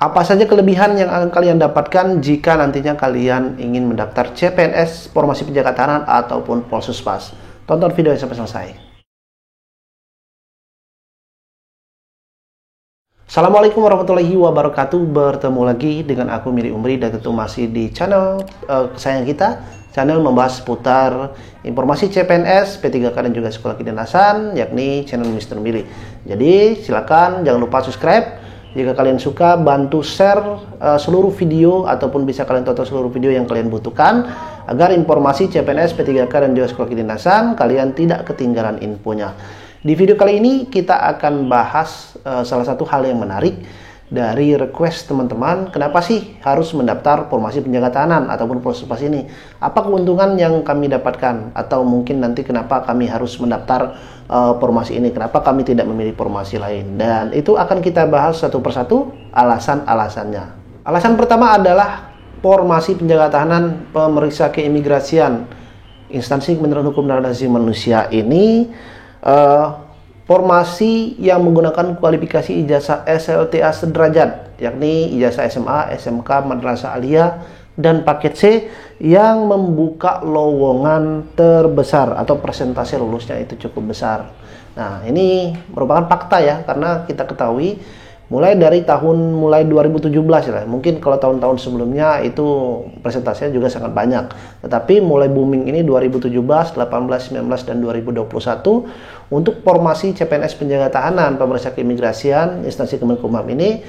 Apa saja kelebihan yang akan kalian dapatkan jika nantinya kalian ingin mendaftar CPNS, Formasi Penjaga Tahanan, ataupun Polsuspas? Tonton video sampai selesai. Assalamualaikum warahmatullahi wabarakatuh. Bertemu lagi dengan aku Miri Umri, dan tentu masih di channel kesayangan kita, channel membahas seputar informasi CPNS, P3K dan juga sekolah kedinasan, yakni channel Mr. Miri. Jadi silakan jangan lupa subscribe. Jika kalian suka, bantu share seluruh video, ataupun bisa kalian tonton seluruh video yang kalian butuhkan, agar informasi CPNS, P3K dan juga sekolah kedinasan kalian tidak ketinggalan infonya. Di video kali ini kita akan bahas salah satu hal yang menarik dari request teman-teman. Kenapa sih harus mendaftar Formasi Penjaga Tahanan ataupun Polsuspas ini? Apa keuntungan yang kami dapatkan? Atau mungkin nanti kenapa kami harus mendaftar formasi ini? Kenapa kami tidak memilih formasi lain? Dan itu akan kita bahas satu persatu alasan-alasannya. Alasan pertama adalah Formasi Penjaga Tahanan Pemeriksa Keimigrasian Instansi Kementerian Hukum dan Hak Asasi Manusia ini formasi yang menggunakan kualifikasi ijazah SLTA sederajat, yakni ijazah SMA, SMK, Madrasah Aliyah, dan paket C, yang membuka lowongan terbesar atau persentase lulusnya itu cukup besar. Nah, ini merupakan fakta ya, karena kita ketahui mulai 2017 ya, mungkin kalau tahun-tahun sebelumnya itu persentasenya juga sangat banyak, tetapi mulai booming ini 2017, 18, 19, dan 2021 untuk formasi CPNS Penjaga Tahanan Pemeriksa Keimigrasian Instansi Kemenkumham ini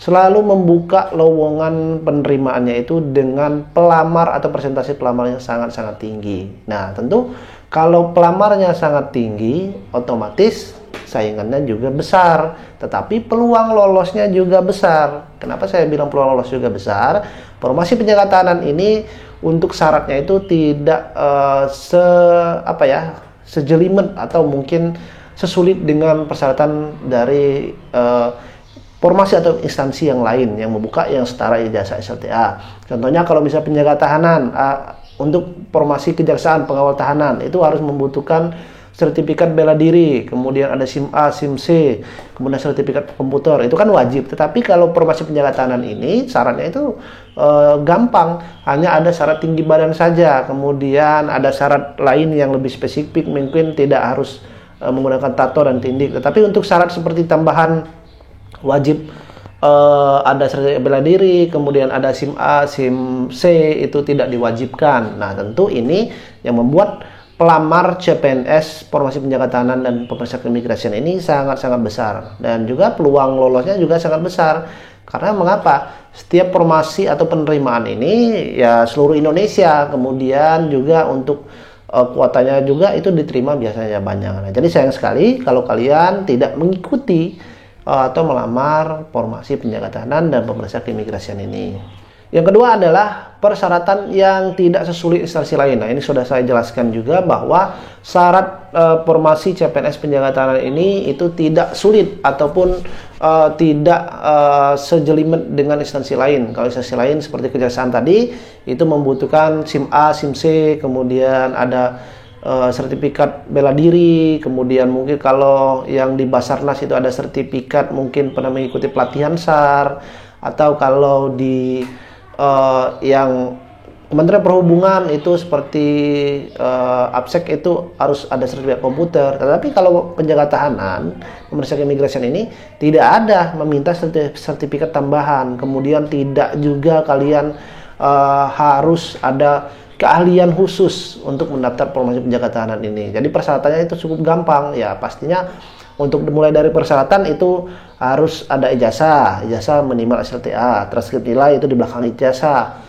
selalu membuka lowongan penerimaannya itu dengan pelamar atau persentase pelamar yang sangat-sangat tinggi. Nah, tentu kalau pelamarnya sangat tinggi, otomatis saingannya juga besar, tetapi peluang lolosnya juga besar. Kenapa saya bilang peluang lolos juga besar? Formasi Penjaga Tahanan ini untuk syaratnya itu tidak sejelimet atau mungkin sesulit dengan persyaratan dari formasi atau instansi yang lain yang membuka yang setara ijazah SLTA. Contohnya kalau misalnya penjaga tahanan, untuk formasi kejaksaan pengawal tahanan itu harus membutuhkan sertifikat bela diri, kemudian ada SIM A, SIM C, kemudian sertifikat komputer, itu kan wajib. Tetapi kalau formasi penjaga tahanan ini syaratnya itu gampang, hanya ada syarat tinggi badan saja, kemudian ada syarat lain yang lebih spesifik, mungkin tidak harus menggunakan tato dan tindik. Tetapi untuk syarat seperti tambahan wajib ada sertifikat bela diri, kemudian ada SIM A, SIM C, itu tidak diwajibkan. Nah, tentu ini yang membuat pelamar CPNS Formasi Penjaga Tahanan dan Pemeriksa Keimigrasian ini sangat-sangat besar, dan juga peluang lolosnya juga sangat besar. Karena mengapa? Setiap formasi atau penerimaan ini ya seluruh Indonesia, kemudian juga untuk kuotanya juga itu diterima biasanya banyak. Nah, jadi sayang sekali kalau kalian tidak mengikuti atau melamar Formasi Penjaga Tahanan dan Pemeriksa Keimigrasian ini. Yang kedua adalah persyaratan yang tidak sesulit instansi lain. Nah, ini sudah saya jelaskan juga bahwa syarat formasi CPNS Penjaga Tahanan ini itu tidak sulit ataupun tidak sejelimet dengan instansi lain. Kalau instansi lain seperti kejaksaan tadi itu membutuhkan SIM A, SIM C, kemudian ada sertifikat bela diri, kemudian mungkin kalau yang di Basarnas itu ada sertifikat mungkin pernah mengikuti pelatihan SAR, atau kalau di yang Kementerian Perhubungan itu seperti APSEK itu harus ada sertifikat komputer. Tetapi kalau penjaga tahanan Pemeriksa Keimigrasian ini tidak ada meminta sertifikat tambahan, kemudian tidak juga kalian harus ada keahlian khusus untuk mendaftar Formasi Penjaga Tahanan ini. Jadi persyaratannya itu cukup gampang ya. Pastinya untuk mulai dari persyaratan itu harus ada ijazah minimal SLTA, transkrip nilai itu di belakang ijazah,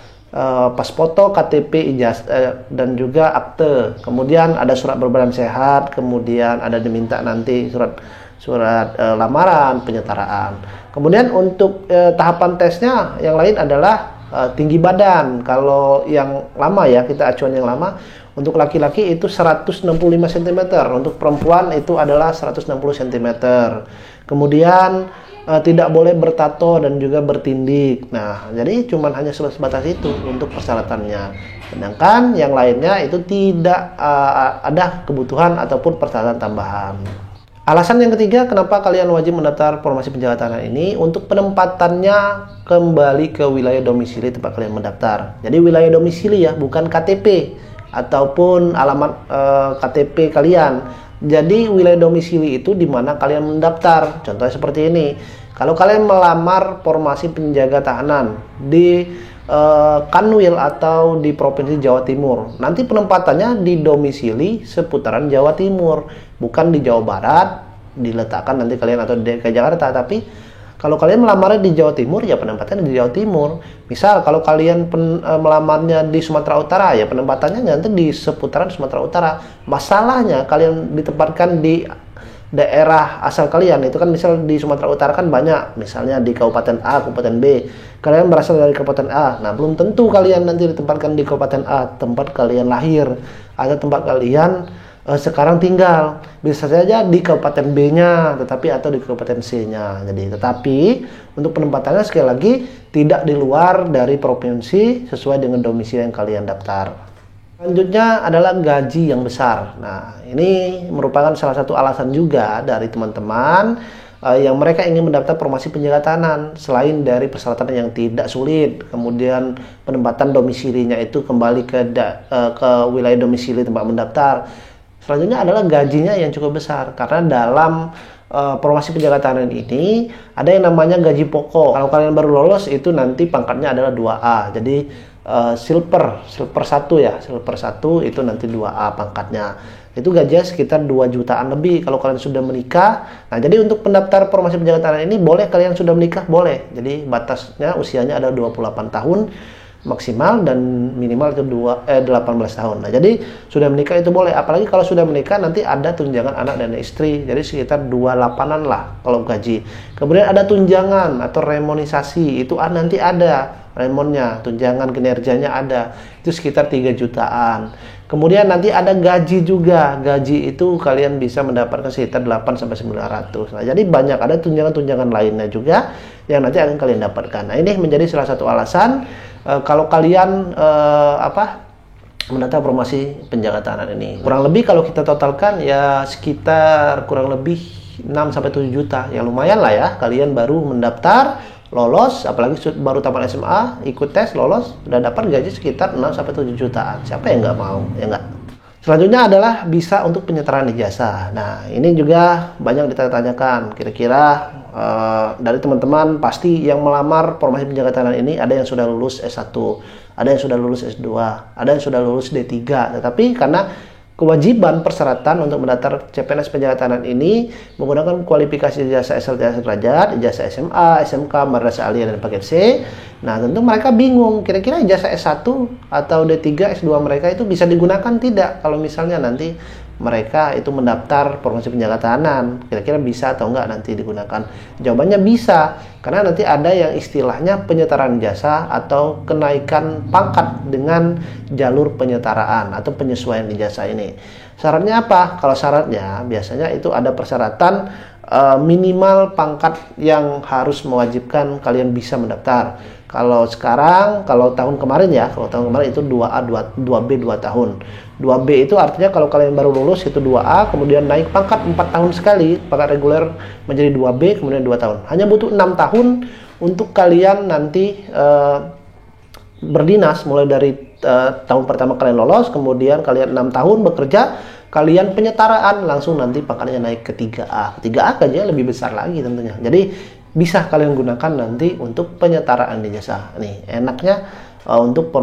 pas foto, KTP, ijazah, dan juga akte. Kemudian ada surat berbadan sehat, kemudian ada diminta nanti surat lamaran, penyetaraan. Kemudian untuk tahapan tesnya yang lain adalah tinggi badan. Kalau yang lama ya, kita acuan yang lama, untuk laki-laki itu 165 cm, untuk perempuan itu adalah 160 cm. Kemudian tidak boleh bertato dan juga bertindik. Nah, jadi cuman hanya sebatas itu untuk persyaratannya. Sedangkan yang lainnya itu tidak ada kebutuhan ataupun persyaratan tambahan. Alasan yang ketiga, kenapa kalian wajib mendaftar formasi penjaga tahanan ini, untuk penempatannya kembali ke wilayah domisili tempat kalian mendaftar. Jadi wilayah domisili ya, bukan KTP ataupun alamat KTP kalian. Jadi wilayah domisili itu di mana kalian mendaftar. Contohnya seperti ini. Kalau kalian melamar formasi penjaga tahanan di Kanwil atau di Provinsi Jawa Timur, nanti penempatannya di domisili seputaran Jawa Timur, bukan di Jawa Barat diletakkan nanti kalian atau di DKI Jakarta. Tapi kalau kalian melamarnya di Jawa Timur, ya penempatannya di Jawa Timur. Misal kalau kalian melamarnya di Sumatera Utara, ya penempatannya nanti di seputaran Sumatera Utara. Masalahnya kalian ditempatkan di daerah asal kalian, itu kan misal di Sumatera Utara kan banyak, misalnya di Kabupaten A, Kabupaten B, kalian berasal dari Kabupaten A. Nah, belum tentu kalian nanti ditempatkan di Kabupaten A, tempat kalian lahir, atau tempat kalian sekarang tinggal. Bisa saja di Kabupaten B-nya, tetapi atau di Kabupaten C-nya. Jadi, tetapi untuk penempatannya sekali lagi tidak di luar dari provinsi sesuai dengan domisili yang kalian daftar. Selanjutnya adalah gaji yang besar. Nah, ini merupakan salah satu alasan juga dari teman-teman yang mereka ingin mendaftar formasi penjaga tahanan. Selain dari persyaratan yang tidak sulit, kemudian penempatan domisilinya itu kembali ke wilayah domisili tempat mendaftar. Selanjutnya adalah gajinya yang cukup besar, karena dalam formasi penjaga tahanan ini ada yang namanya gaji pokok. Kalau kalian baru lolos itu nanti pangkatnya adalah 2A. Jadi silver 1 ya, silver 1 itu nanti 2A pangkatnya. Itu gajinya sekitar 2 jutaan lebih kalau kalian sudah menikah. Nah, jadi untuk pendaftar formasi penjaga tahanan ini boleh kalian sudah menikah, boleh. Jadi batasnya usianya ada 28 tahun maksimal dan minimal itu 18 tahun. Nah, jadi sudah menikah itu boleh. Apalagi kalau sudah menikah nanti ada tunjangan anak dan istri. Jadi sekitar 28-an lah kalau gaji. Kemudian ada tunjangan atau remonisasi, itu nanti ada remonnya, tunjangan kinerjanya ada. Itu sekitar 3 jutaan. Kemudian nanti ada gaji juga. Gaji itu kalian bisa mendapatkan sekitar 8 sampai 900. Nah, jadi banyak ada tunjangan-tunjangan lainnya juga yang nanti akan kalian dapatkan. Nah, ini menjadi salah satu alasan kalau kalian mendaftar formasi penjaga tahanan ini. Kurang lebih kalau kita totalkan ya sekitar kurang lebih 6 sampai 7 juta. Ya lumayan lah ya, kalian baru mendaftar, lolos, apalagi baru tamat SMA, ikut tes, lolos, udah dapat gaji sekitar 6 sampai 7 jutaan. Siapa yang nggak mau? Ya nggak? Selanjutnya adalah bisa untuk penyetaraan ijazah. Nah, ini juga banyak ditanya-tanyakan. Kira-kira dari teman-teman pasti yang melamar formasi penjaga tahanan ini ada yang sudah lulus S1, ada yang sudah lulus S2, ada yang sudah lulus D3. Tetapi karena kewajiban persyaratan untuk mendaftar CPNS penjaga tahanan ini menggunakan kualifikasi ijazah SLTA sederajat, ijazah SMA, SMK, madrasah aliyah dan paket C. Nah, tentu mereka bingung kira-kira ijazah S1 atau D3, S2 mereka itu bisa digunakan tidak kalau misalnya nanti mereka itu mendaftar formasi penjaga tahanan. Kira-kira bisa atau enggak nanti digunakan? Jawabannya bisa, karena nanti ada yang istilahnya penyetaraan jasa atau kenaikan pangkat dengan jalur penyetaraan atau penyesuaian ijazah ini. Syaratnya apa? Kalau syaratnya biasanya itu ada persyaratan minimal pangkat yang harus mewajibkan kalian bisa mendaftar. Kalau sekarang, kalau tahun kemarin itu 2A, 2B 2 tahun. 2B itu artinya kalau kalian baru lulus itu 2A, kemudian naik pangkat 4 tahun sekali, pangkat reguler menjadi 2B, kemudian 2 tahun. Hanya butuh 6 tahun untuk kalian nanti berdinas, mulai dari tahun pertama kalian lolos, kemudian kalian 6 tahun bekerja, kalian penyetaraan, langsung nanti pangkatnya naik ke 3A. 3A gajinya lebih besar lagi tentunya. Jadi bisa kalian gunakan nanti untuk penyetaraan ijazah. Nih, enaknya untuk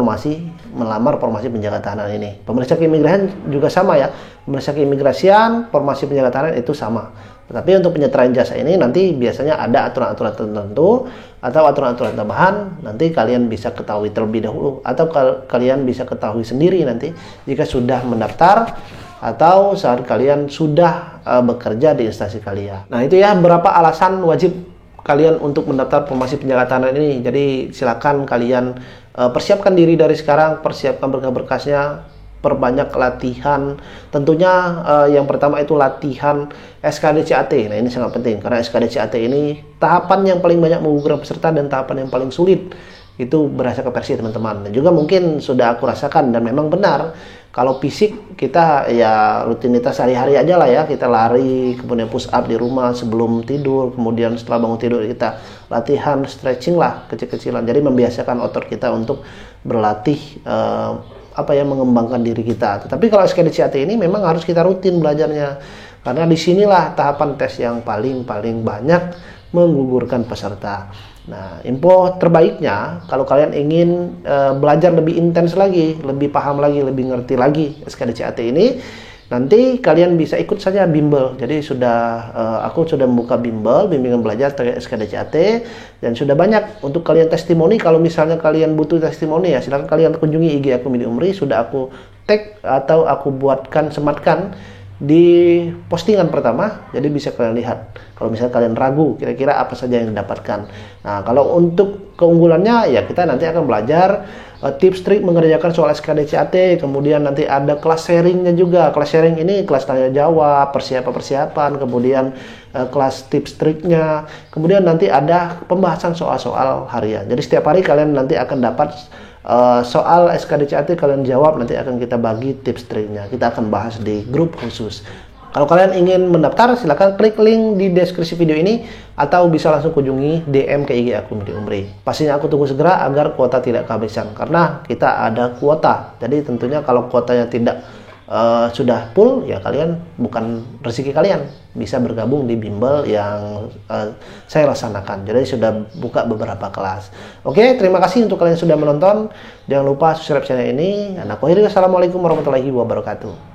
melamar formasi penjaga tahanan ini. Pemeriksa keimigrasian juga sama ya. Pemeriksa keimigrasian, formasi penjaga tahanan itu sama. Tetapi untuk penyetaraan ijazah ini nanti biasanya ada aturan-aturan tertentu atau aturan-aturan tambahan, nanti kalian bisa ketahui terlebih dahulu atau kalian bisa ketahui sendiri nanti jika sudah mendaftar atau saat kalian sudah bekerja di instansi kalian. Nah, itu ya beberapa alasan wajib kalian untuk mendaftar formasi penjaga tahanan ini. Jadi silakan kalian persiapkan diri dari sekarang, persiapkan berkas-berkasnya, perbanyak latihan. Tentunya yang pertama itu latihan SKD-CAT. Nah, ini sangat penting karena SKD-CAT ini tahapan yang paling banyak menggugurkan peserta dan tahapan yang paling sulit itu berasa ke versi teman-teman. Dan juga mungkin sudah aku rasakan dan memang benar, kalau fisik kita ya rutinitas sehari-hari aja lah ya, kita lari, kemudian push up di rumah sebelum tidur, kemudian setelah bangun tidur kita latihan stretching lah kecil-kecilan. Jadi membiasakan otot kita untuk berlatih mengembangkan diri kita. Tetapi kalau SKDCAT ini memang harus kita rutin belajarnya, karena disinilah tahapan tes yang paling banyak menggugurkan peserta. Nah, info terbaiknya kalau kalian ingin belajar lebih intens lagi, lebih paham lagi, lebih ngerti lagi SKDCAT ini, nanti kalian bisa ikut saja bimbel. Jadi aku sudah membuka bimbel, bimbingan belajar terkait SKDCAT, dan sudah banyak untuk kalian testimoni. Kalau misalnya kalian butuh testimoni ya silahkan kalian kunjungi IG aku Midi Umri, sudah aku tag atau aku sematkan di postingan pertama, jadi bisa kalian lihat. Kalau misalnya kalian ragu kira-kira apa saja yang didapatkan. Nah, kalau untuk keunggulannya ya kita nanti akan belajar tips trik mengerjakan soal SKDCAT, kemudian nanti ada kelas sharingnya juga. Kelas sharing ini kelas tanya jawab, persiapan, kemudian kelas tips triknya, kemudian nanti ada pembahasan soal-soal harian. Jadi setiap hari kalian nanti akan dapat soal SKDCAT, kalian jawab, nanti akan kita bagi tips triknya. Kita akan bahas di grup khusus. Kalau kalian ingin mendaftar, silahkan klik link di deskripsi video ini atau bisa langsung kunjungi DM ke IG aku Midi Umri. Pastinya aku tunggu segera agar kuota tidak kehabisan, karena kita ada kuota. Jadi tentunya kalau kuotanya tidak sudah full, ya kalian bukan rezeki kalian bisa bergabung di bimbel yang saya laksanakan. Jadi sudah buka beberapa kelas. Oke, terima kasih untuk kalian yang sudah menonton. Jangan lupa subscribe channel ini. Dan aku akhiri, wassalamualaikum warahmatullahi wabarakatuh.